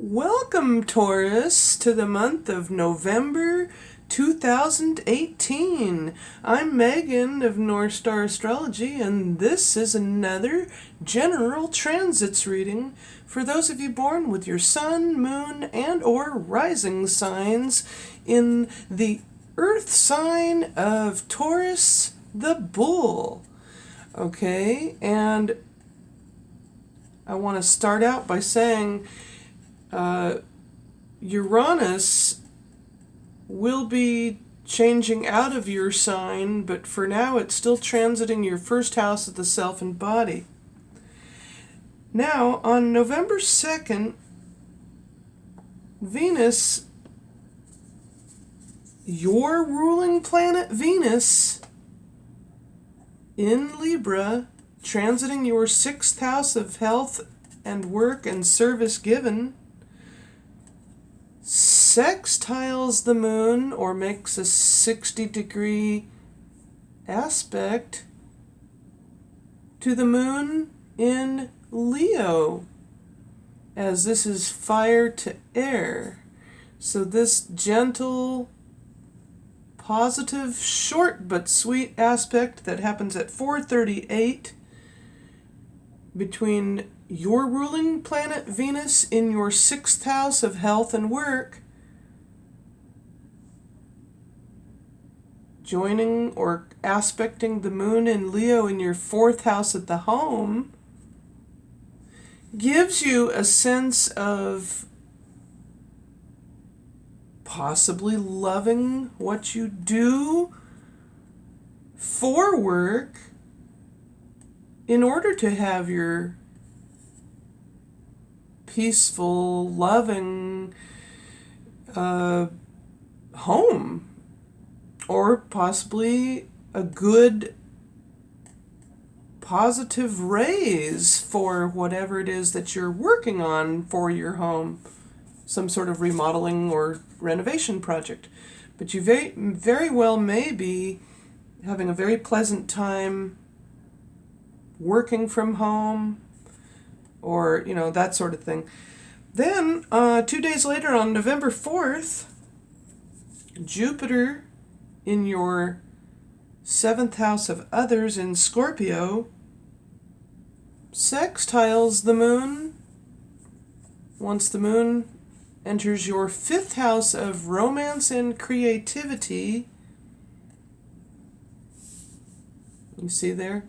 Welcome, Taurus, to the month of November 2018. I'm Megan of North Star Astrology, and this is another general transits reading for those of you born with your sun, moon, and or rising signs in the earth sign of Taurus, the bull. Okay, and I want to start out by saying Uranus will be changing out of your sign, but for now it's still transiting your first house of the self and body. Now, on November 2nd, Venus, your ruling planet Venus, in Libra, transiting your sixth house of health and work and service given, sextiles the moon, or makes a 60-degree aspect to the moon in Leo, as this is fire to air. So this gentle, positive, short but sweet aspect that happens at 4:38 between your ruling planet Venus in your sixth house of health and work, joining or aspecting the moon in Leo in your fourth house at the home, gives you a sense of possibly loving what you do for work in order to have your peaceful, loving home, or possibly a good, positive raise for whatever it is that you're working on for your home, some sort of remodeling or renovation project. But you very well may be having a very pleasant time working from home, or, that sort of thing. Then, 2 days later, on November 4th, Jupiter in your seventh house of others in Scorpio sextiles the moon once the moon enters your fifth house of romance and creativity. You see there?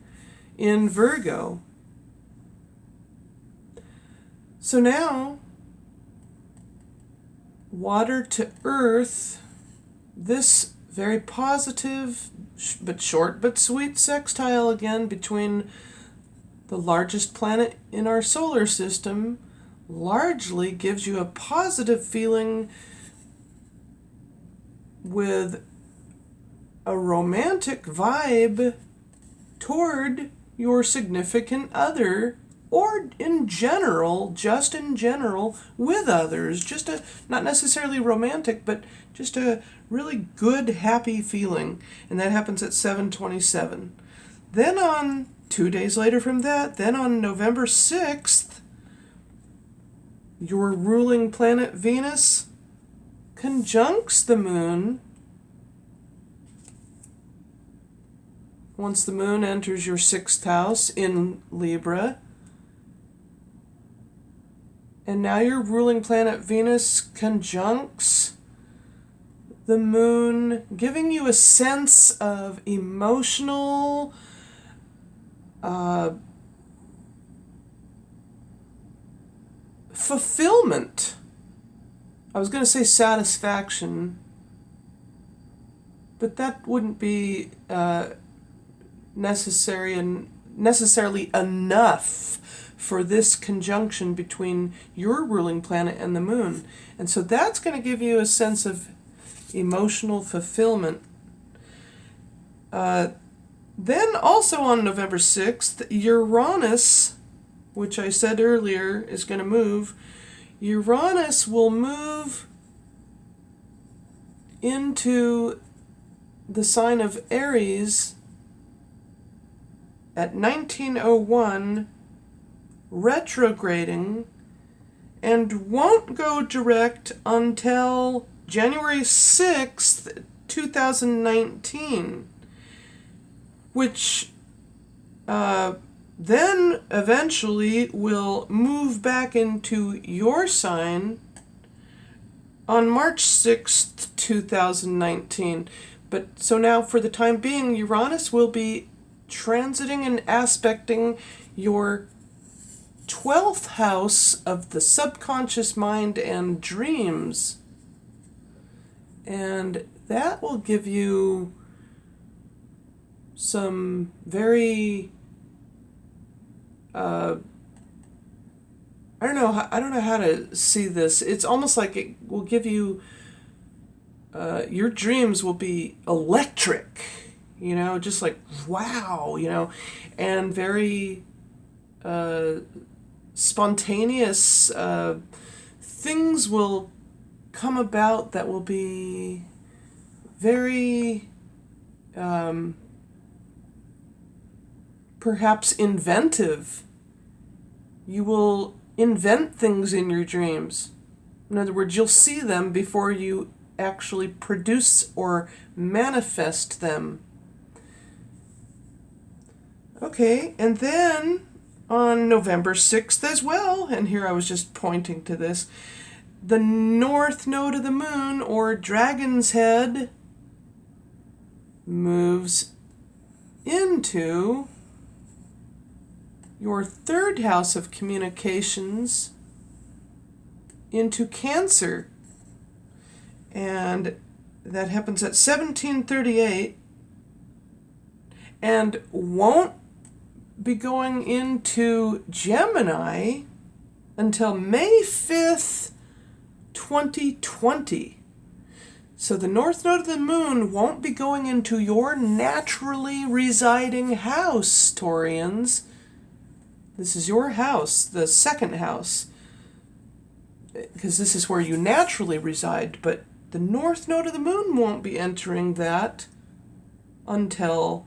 In Virgo. So now, water to earth, this very positive but short but sweet sextile again between the largest planet in our solar system largely gives you a positive feeling with a romantic vibe toward your significant other, or in general, just in general, with others. Just not necessarily romantic, but just a really good, happy feeling. And that happens at 7:27. Then on 2 days later from that, then on November 6th, your ruling planet Venus conjuncts the moon once the moon enters your sixth house in Libra. And now your ruling planet Venus conjuncts the moon, giving you a sense of emotional fulfillment. I was going to say satisfaction, but that wouldn't be necessarily enough for this conjunction between your ruling planet and the moon. And so that's going to give you a sense of emotional fulfillment. Then also on November 6th, Uranus, which I said earlier is going to move, Uranus will move into the sign of Aries at 1901, retrograding, and won't go direct until January 6th, 2019, which then eventually will move back into your sign on March 6th, 2019. But so now for the time being, Uranus will be transiting and aspecting your 12th house of the subconscious mind and dreams. And that will give you some very I don't know how to see this. It's almost like it will give you your dreams will be electric, just like wow, and very spontaneous things will come about that will be very perhaps inventive. You will invent things in your dreams. In other words, you'll see them before you actually produce or manifest them. Okay, and then on November 6th as well, and here I was just pointing to this, the north node of the moon, or dragon's head, moves into your third house of communications, into Cancer. And that happens at 1738 and won't be going into Gemini until May 5th, 2020. So the north node of the moon won't be going into your naturally residing house, Taurians. This is your house, the second house, because this is where you naturally reside, but the north node of the moon won't be entering that until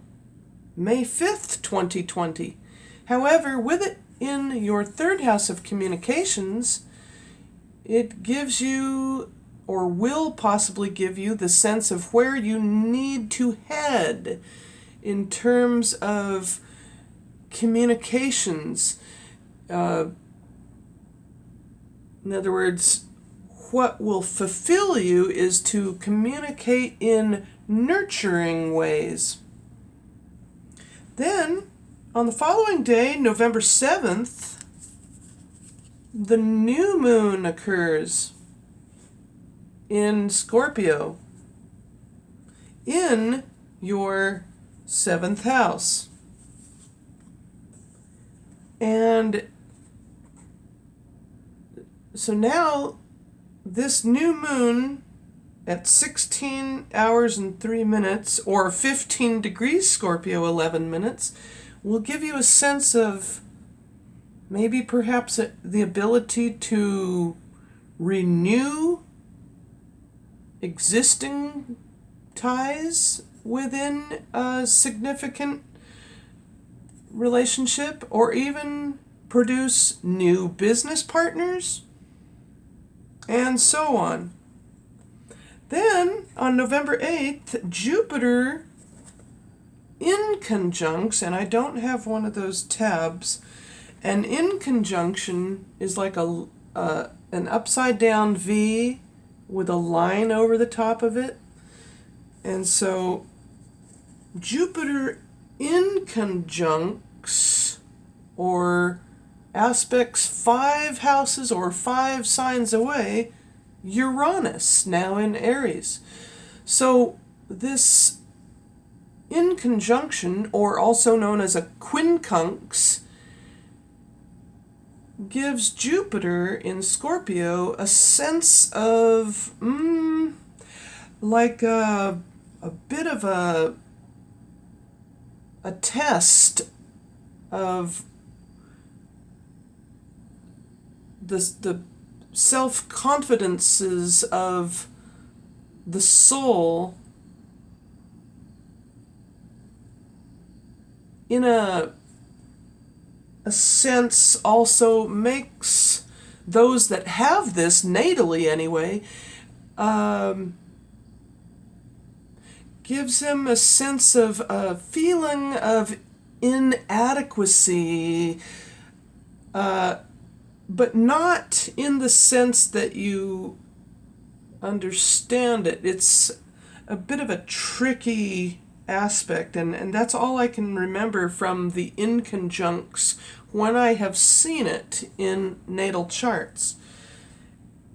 May 5th, 2020. However, with it in your third house of communications, it gives you, or will possibly give you, the sense of where you need to head in terms of communications. In other words, what will fulfill you is to communicate in nurturing ways. Then, on the following day, November 7th, the new moon occurs in Scorpio, in your 7th house. And so now this new moon at 16 hours and 3 minutes, or 15 degrees Scorpio, 11 minutes, will give you a sense of maybe perhaps the ability to renew existing ties within a significant relationship, or even produce new business partners, and so on. Then, on November 8th, Jupiter in conjuncts, and I don't have one of those tabs, and in conjunction is like an upside down V with a line over the top of it. And so Jupiter in conjuncts, or aspects 5 houses or 5 signs away, Uranus, now in Aries. So this in conjunction, or also known as a quincunx, gives Jupiter in Scorpio a sense of like a bit of a test of the self-confidences of the soul in a sense. Also makes those that have this natally anyway, gives them a sense of a feeling of inadequacy, but not in the sense that you understand it. It's a bit of a tricky aspect, and that's all I can remember from the inconjuncts when I have seen it in natal charts.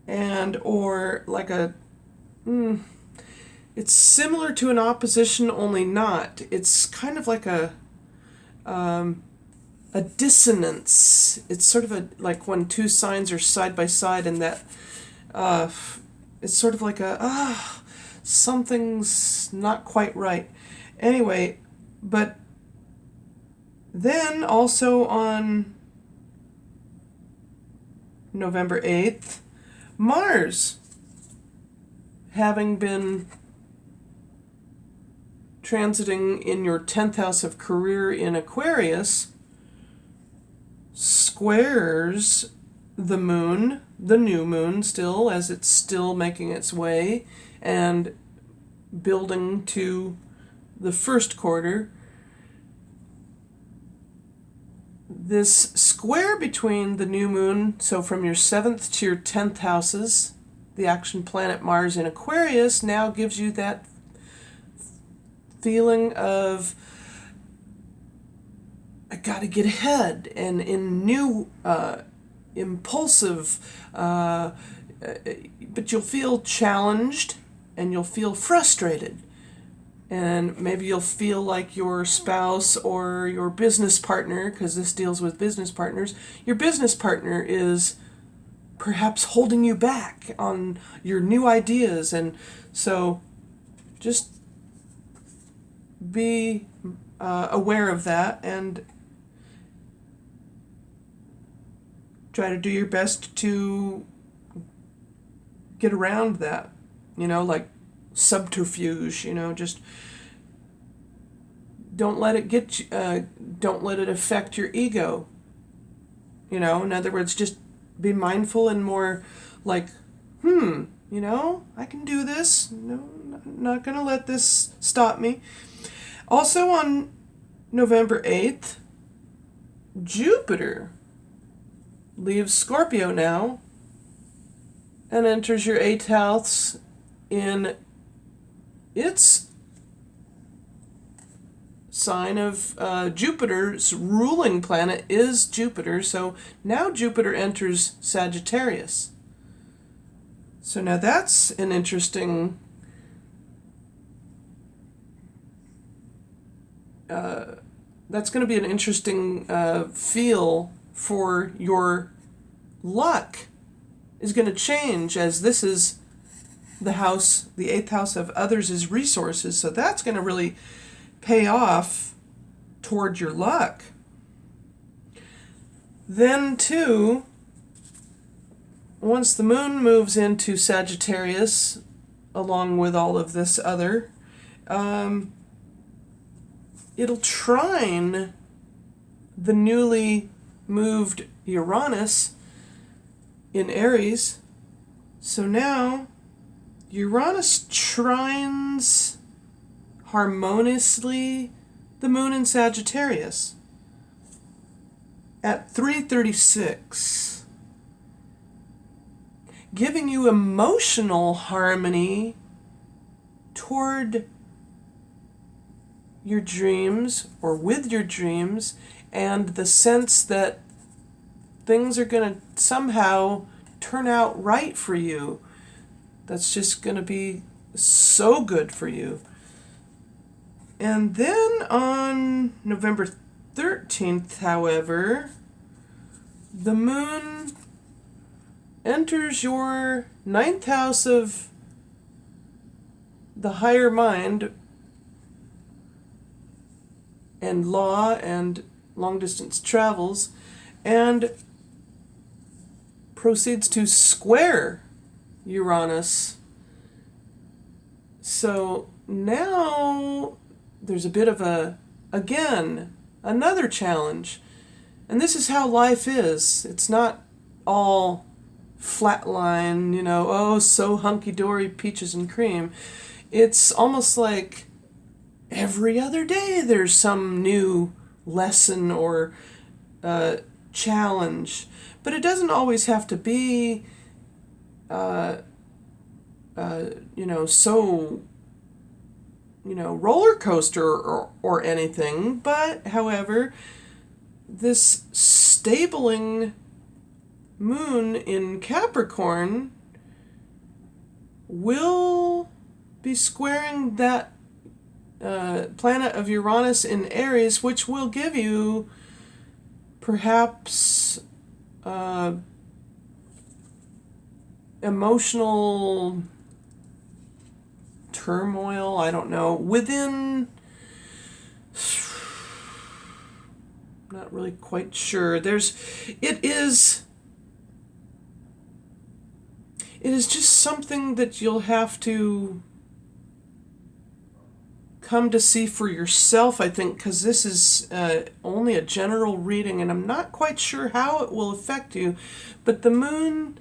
And or like it's similar to an opposition, only not. It's kind of like a dissonance. It's sort of like when two signs are side by side, and that it's sort of like something's not quite right. Anyway, but then also on November 8th, Mars, having been transiting in your 10th house of career in Aquarius, squares the moon, the new moon still, as it's still making its way and building to the first quarter. This square between the new moon, so from your 7th to your 10th houses, the action planet Mars in Aquarius, now gives you that feeling of, I gotta get ahead, and in new, impulsive, but you'll feel challenged and you'll feel frustrated. And maybe you'll feel like your spouse or your business partner, because this deals with business partners, your business partner is perhaps holding you back on your new ideas. And so just be aware of that and try to do your best to get around that, like subterfuge, just don't let it don't let it affect your ego. In other words, just be mindful and more like, I can do this. No, not going to let this stop me. Also on November 8th, Jupiter leaves Scorpio now and enters your 8th house in its sign of Jupiter's ruling planet is Jupiter. So now Jupiter enters Sagittarius. So now that's an interesting that's going to be an interesting feel for your luck is going to change, as this is the house, the 8th house of others' resources. So that's going to really pay off toward your luck. Then too, once the moon moves into Sagittarius, along with all of this other, it'll trine the newly moved Uranus in Aries. So now Uranus trines harmoniously the moon in Sagittarius at 3:36, giving you emotional harmony toward your dreams or with your dreams, and the sense that things are going to somehow turn out right for you. That's just going to be so good for you. And then on November 13th, however, the moon enters your 9th house of the higher mind and law and long-distance travels, and proceeds to square Uranus. So now there's a bit of another challenge. And this is how life is. It's not all flatline, oh, so hunky-dory, peaches and cream. It's almost like every other day there's some new lesson or challenge. But it doesn't always have to be, so, roller coaster or anything. But, however, this stabling moon in Capricorn will be squaring that planet of Uranus in Aries, which will give you perhaps emotional turmoil, I don't know, within, not really quite sure. It is just something that you'll have to come to see for yourself, I think, because this is only a general reading, and I'm not quite sure how it will affect you. But the moon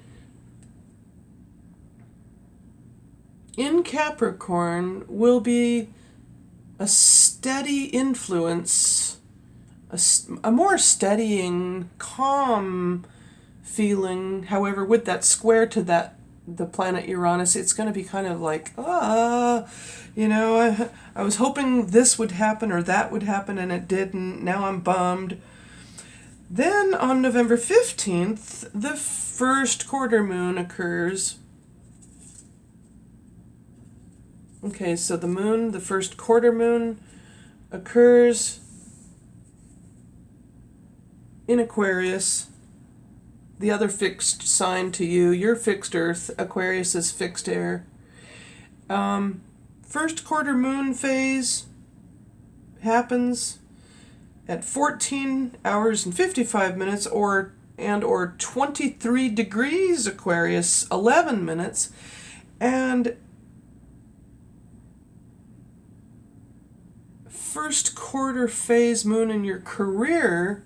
in Capricorn will be a steady influence, a more steadying, calm feeling. However, with that square to the planet Uranus, it's going to be kind of like, I was hoping this would happen or that would happen and it didn't. Now I'm bummed. Then on November 15th, the first quarter moon occurs. Okay, so the first quarter moon occurs in Aquarius. The other fixed sign to you, you're fixed earth, Aquarius is fixed air. First quarter moon phase happens at 14 hours and 55 minutes or 23 degrees Aquarius, 11 minutes. And first quarter phase moon in your career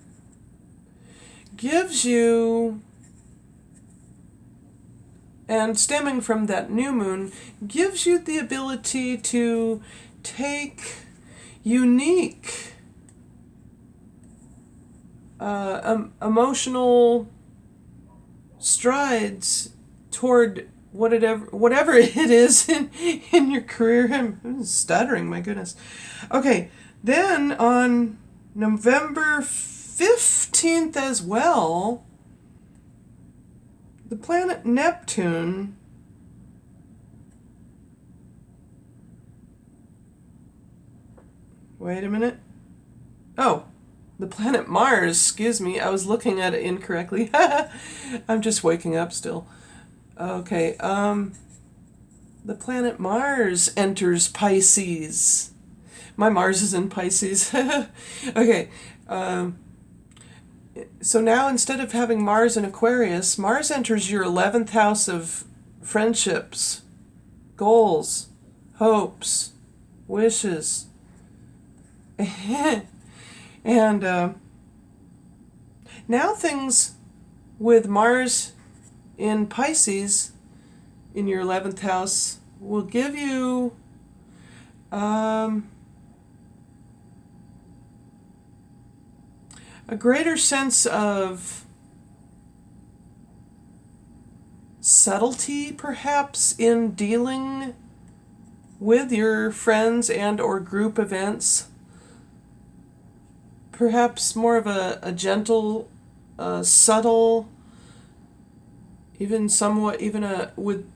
gives you, and stemming from that new moon, gives you the ability to take unique emotional strides toward whatever it is in your career. I'm stuttering, my goodness. Okay, then on November 15th as well, the planet Neptune wait a minute. Oh, the planet Mars, excuse me, I was looking at it incorrectly. I'm just waking up still. Okay, the planet Mars enters Pisces. My Mars is in Pisces. Okay, so now instead of having Mars in Aquarius, Mars enters your 11th house of friendships, goals, hopes, wishes. And now things with Mars in Pisces in your 11th house will give you a greater sense of subtlety, perhaps, in dealing with your friends and or group events. Perhaps more of a gentle, subtle, even somewhat, with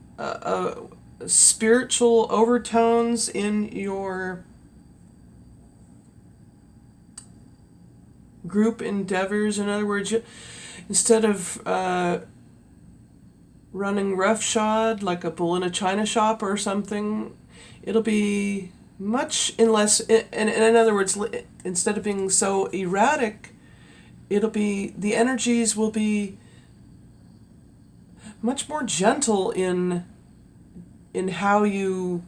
spiritual overtones in your group endeavors. In other words, instead of running roughshod like a bull in a china shop or something, it'll be much in less, in other words, instead of being so erratic, the energies will be much more gentle in how you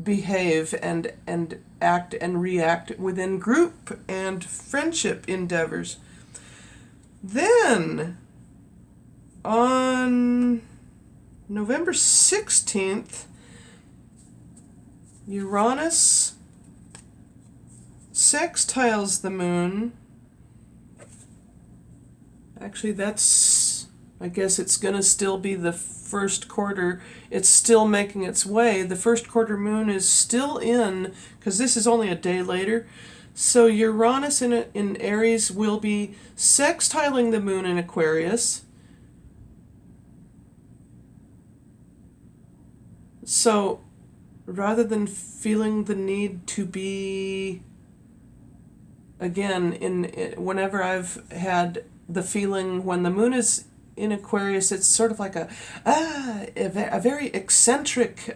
behave and act and react within group and friendship endeavors. Then On November 16th, Uranus sextiles the moon. Actually, I guess it's going to still be the first quarter. It's still making its way. The first quarter moon is still in, because this is only a day later. So Uranus in Aries will be sextiling the moon in Aquarius. So rather than feeling the need to be, again, whenever I've had the feeling when the moon is in Aquarius, it's sort of like a very eccentric,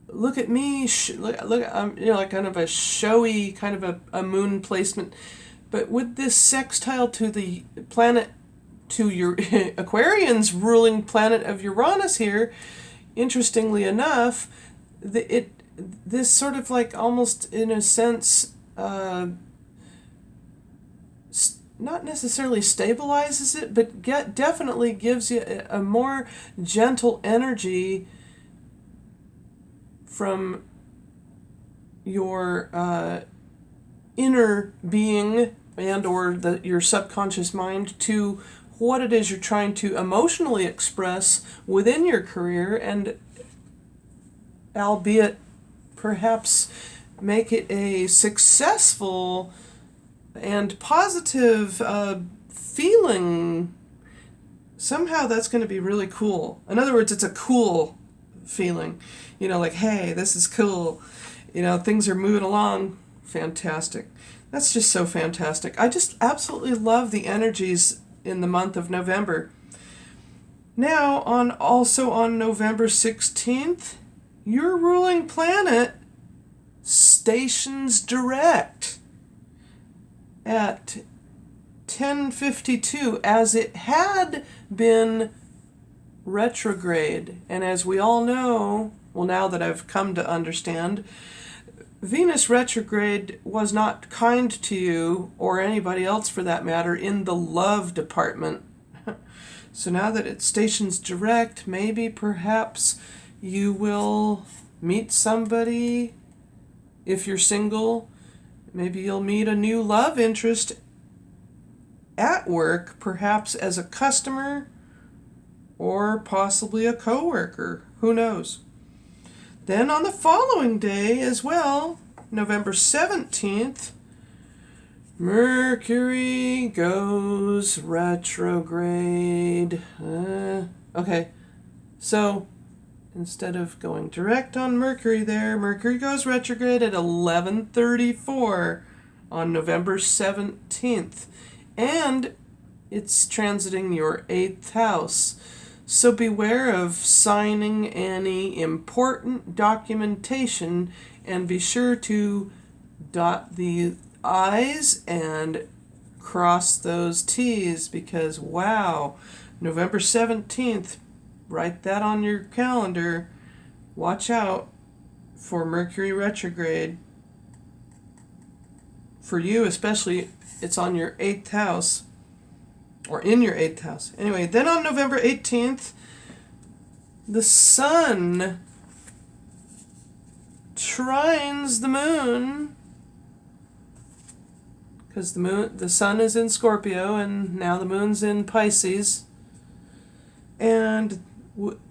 look at me, look, like kind of a showy kind of a moon placement. But with this sextile to the planet, to your Aquarian's ruling planet of Uranus here, interestingly enough, this sort of like almost in a sense, not necessarily stabilizes it, but definitely gives you a more gentle energy from your inner being and or your subconscious mind to what it is you're trying to emotionally express within your career, and albeit perhaps make it a successful and positive feeling. Somehow that's going to be really cool. In other words, it's a cool feeling. Like, hey, this is cool. Things are moving along. Fantastic. That's just so fantastic. I just absolutely love the energies in the month of November. Now, also on November 16th, your ruling planet stations direct at 10:52, as it had been retrograde. And as we all know, well, now that I've come to understand, Venus retrograde was not kind to you, or anybody else for that matter, in the love department. So now that it stations direct, maybe perhaps you will meet somebody. If you're single, maybe you'll meet a new love interest at work, perhaps as a customer or possibly a coworker. Who knows? Then on the following day as well, November 17th, Mercury goes retrograde. Okay, so instead of going direct on Mercury there, Mercury goes retrograde at 11:34 on November 17th. And it's transiting your 8th house. So beware of signing any important documentation, and be sure to dot the I's and cross those T's, because wow, November 17th, write that on your calendar. Watch out for Mercury retrograde. For you especially, it's on your 8th house, or in your 8th house. Anyway, then on November 18th, the sun trines the moon, because the sun is in Scorpio and now the moon's in Pisces. And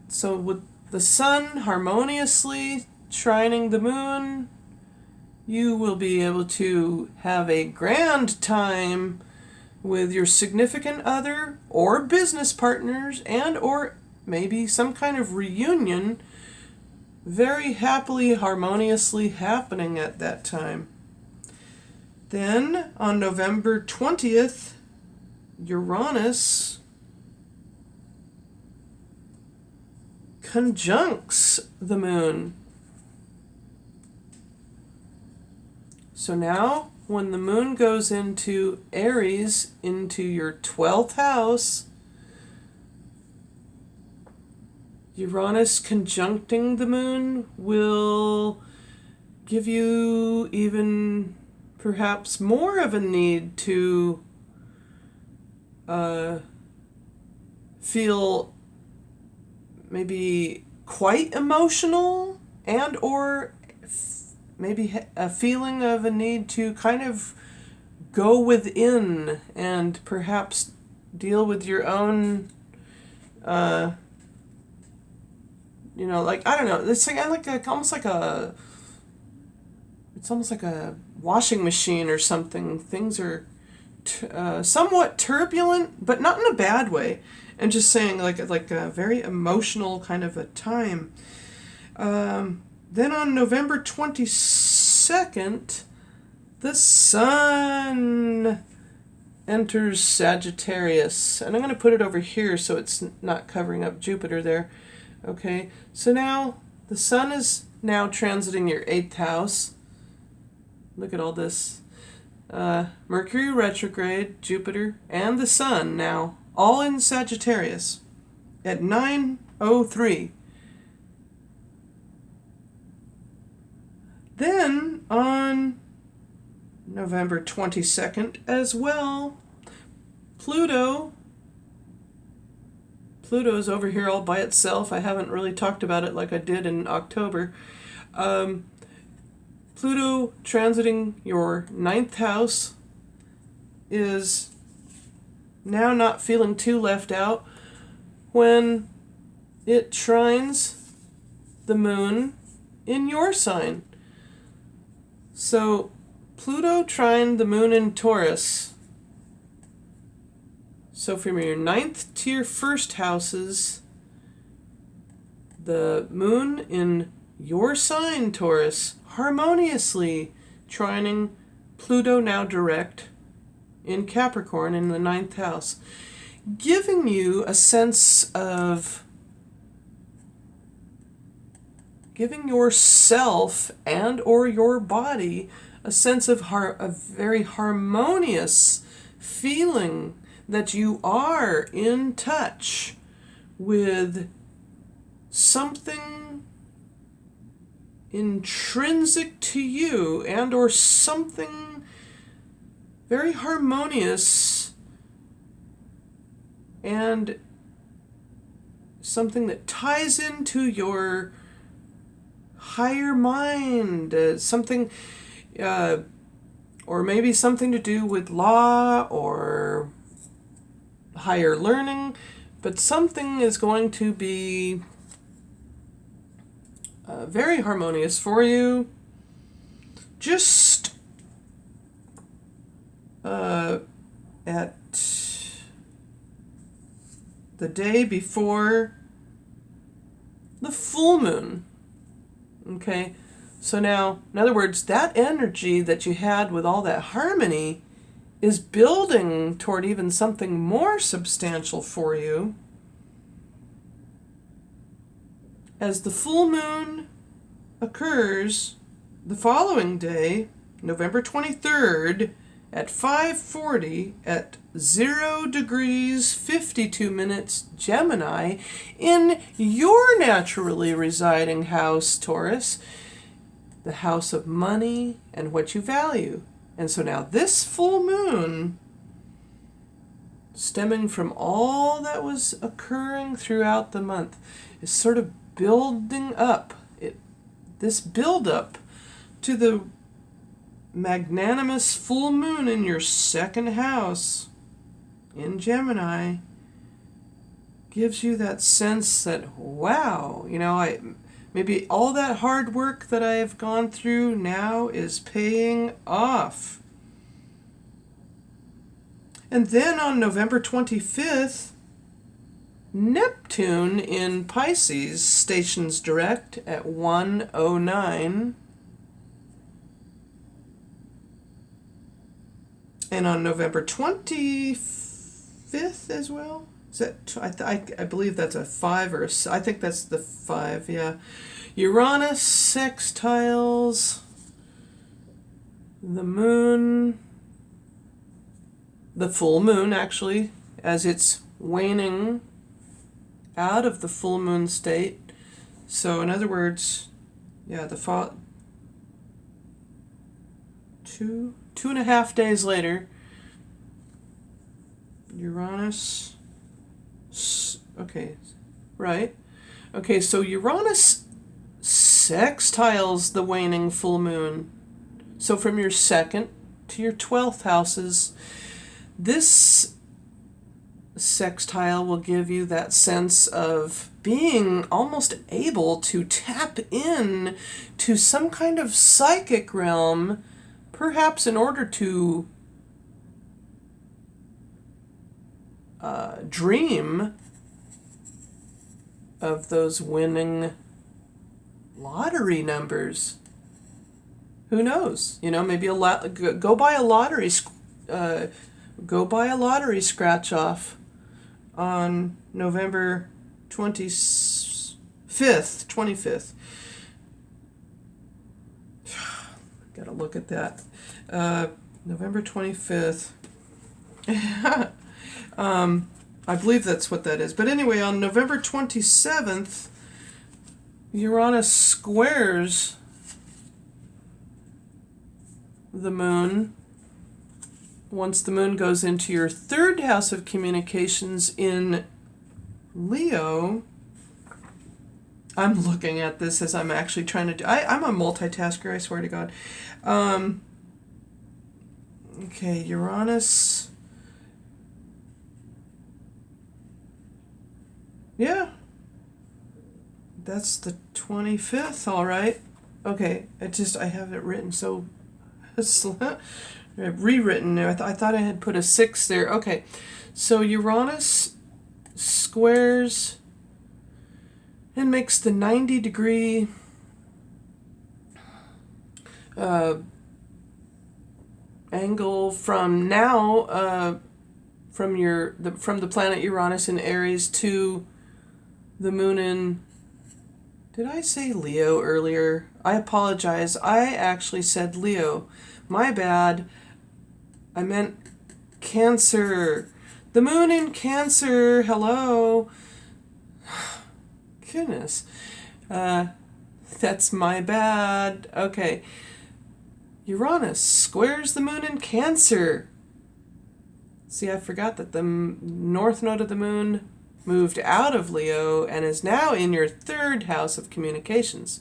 so with the sun harmoniously trining the moon, you will be able to have a grand time with your significant other or business partners, and or maybe some kind of reunion very happily, harmoniously happening at that time. Then on November 20th, Uranus conjuncts the moon. So now, when the moon goes into Aries, into your 12th house, Uranus conjuncting the moon will give you even perhaps more of a need to feel maybe quite emotional, and or maybe a feeling of a need to kind of go within and perhaps deal with your own, like, I don't know, it's like almost like it's almost like a washing machine or something. Things are somewhat turbulent, but not in a bad way. And just saying, like a very emotional kind of a time. Then on November 22nd, the Sun enters Sagittarius. And I'm going to put it over here so it's not covering up Jupiter there. Okay, so now the Sun is now transiting your 8th house. Look at all this. Mercury retrograde, Jupiter, and the Sun now all in Sagittarius at 9:03. Then on November 22nd as well, Pluto's over here all by itself. I haven't really talked about it like I did in October. Pluto transiting your 9th house is now not feeling too left out when it trines the moon in your sign. So Pluto trined the moon in Taurus. So from your 9th to your 1st houses, the moon in your sign, Taurus, harmoniously trining Pluto now direct in Capricorn in the 9th house, giving you a sense of giving yourself and or your body a sense of a very harmonious feeling that you are in touch with something intrinsic to you and or something very harmonious and something that ties into your higher mind, something or maybe something to do with law or higher learning, but something is going to be very harmonious for you. Just at the day before the full moon. Okay, so now, in other words, that energy that you had with all that harmony is building toward even something more substantial for you. As the full moon occurs the following day, November 23rd, at 5:40 at 0 degrees 52 minutes Gemini in your naturally residing house, Taurus, the house of money and what you value. And so now this full moon, stemming from all that was occurring throughout the month, is sort of building up. This build up to the magnanimous full moon in your 2nd house in Gemini gives you that sense that, wow, maybe all that hard work that I have gone through now is paying off. And then on November 25th, Neptune in Pisces stations direct at 1:09. And on November 25th as well, is that, I believe that's a 5 or I think that's the 5, yeah. Uranus sextiles the moon, the full moon actually, as it's waning out of the full moon state. So in other words, yeah, the 2.5 days later, Uranus, okay, right. Okay, so Uranus sextiles the waning full moon. So from your 2nd to your 12th houses, this sextile will give you that sense of being almost able to tap in to some kind of psychic realm, perhaps in order to dream of those winning lottery numbers. Who knows? You know, maybe go buy a lottery scratch off on November 25th. Gotta look at that. November 25th. I believe that's what that is. But anyway, on November 27th, Uranus squares the moon. Once the moon goes into your 3rd house of communications in Leo, I'm looking at this as I'm actually trying to do. I'm a multitasker, I swear to God. Okay, Uranus. Yeah. That's the 25th, all right. Okay, I have it written so rewritten there. I thought I had put a 6 there. Okay, so Uranus squares and makes the 90-degree angle from now from the planet Uranus in Aries to the moon in. Did I say Leo earlier? I apologize. I actually said Leo. My bad. I meant Cancer. The moon in Cancer. Hello. Goodness. That's my bad. Okay. Uranus squares the moon in Cancer. See, I forgot that the north node of the moon moved out of Leo and is now in your 3rd house of communications.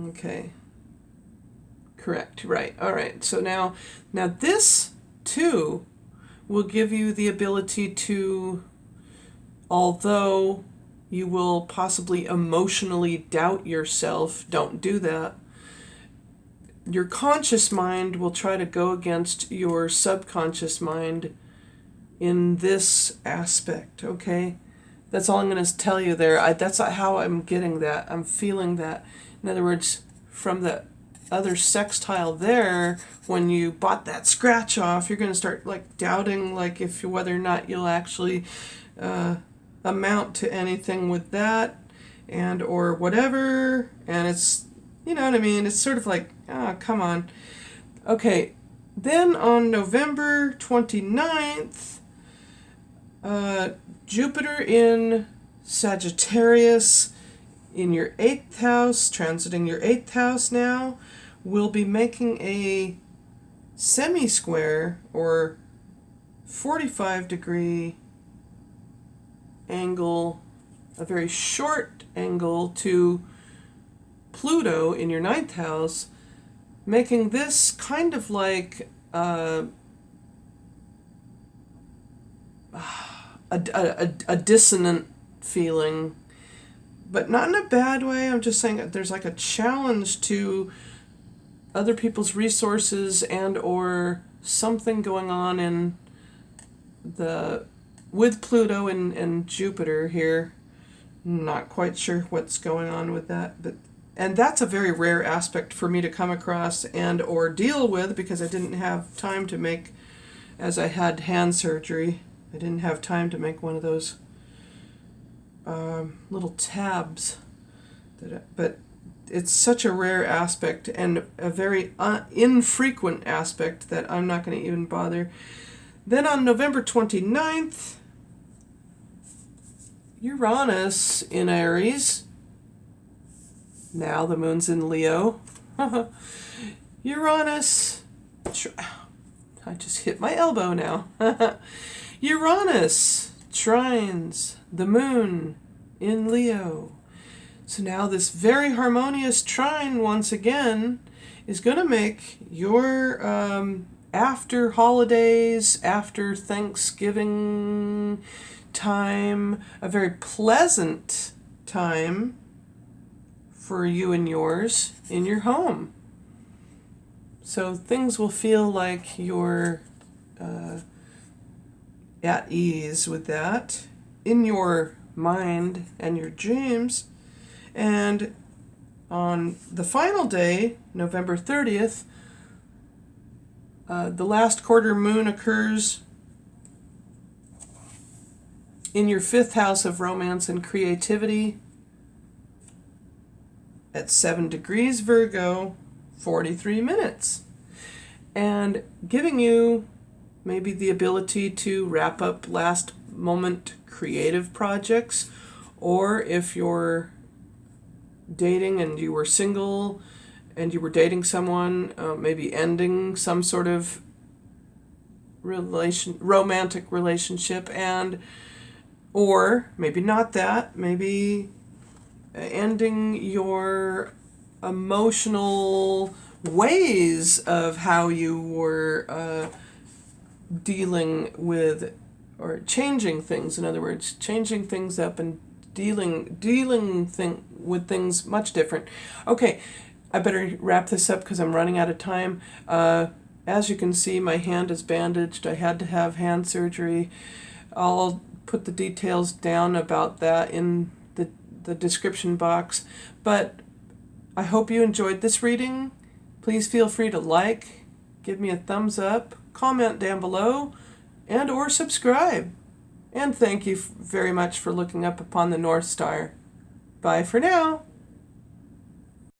Okay. Correct. Right. All right. So now this too will give you the ability to, although you will possibly emotionally doubt yourself, don't do that. Your conscious mind will try to go against your subconscious mind in this aspect, okay? That's all I'm going to tell you there. That's how I'm getting that. I'm feeling that. In other words, from the other sextile there, when you bought that scratch off, you're going to start like doubting like whether or not you'll actually amount to anything with that and or whatever. And it's, you know what I mean? It's sort of like, come on. Okay, then on November 29th, Jupiter in Sagittarius in your 8th house, transiting your 8th house now, will be making a semi-square or 45-degree angle, a very short angle to Pluto in your 9th house, making this kind of like a dissonant feeling, but not in a bad way. I'm just saying that there's like a challenge to other people's resources and or something going on in with Pluto and Jupiter here. Not quite sure what's going on with that, and that's a very rare aspect for me to come across and or deal with because I didn't have time to make, as I had hand surgery, I didn't have time to make one of those little tabs. But it's such a rare aspect and a very infrequent aspect that I'm not going to even bother. Then on November 29th, Uranus in Aries. Now the moon's in Leo. Uranus I just hit my elbow now. Uranus trines the moon in Leo. So now this very harmonious trine, once again, is going to make your after holidays, after Thanksgiving time, a very pleasant time for you and yours in your home. So things will feel like you're at ease with that in your mind and your dreams. And on the final day, November 30th, the last quarter moon occurs in your 5th house of romance and creativity at 7 degrees Virgo, 43 minutes. And giving you maybe the ability to wrap up last moment creative projects, or if you're dating and you were single and you were dating someone, maybe ending some sort of romantic relationship, and or maybe not that, maybe ending your emotional ways of how you were dealing with, or changing things, in other words, changing things up and dealing with things much different. Okay, I better wrap this up because I'm running out of time. As you can see, my hand is bandaged. I had to have hand surgery. I'll put the details down about that in the description box. But I hope you enjoyed this reading. Please feel free to like, give me a thumbs up, comment down below, and or subscribe. And thank you very much for looking up upon the North Star. Bye for now.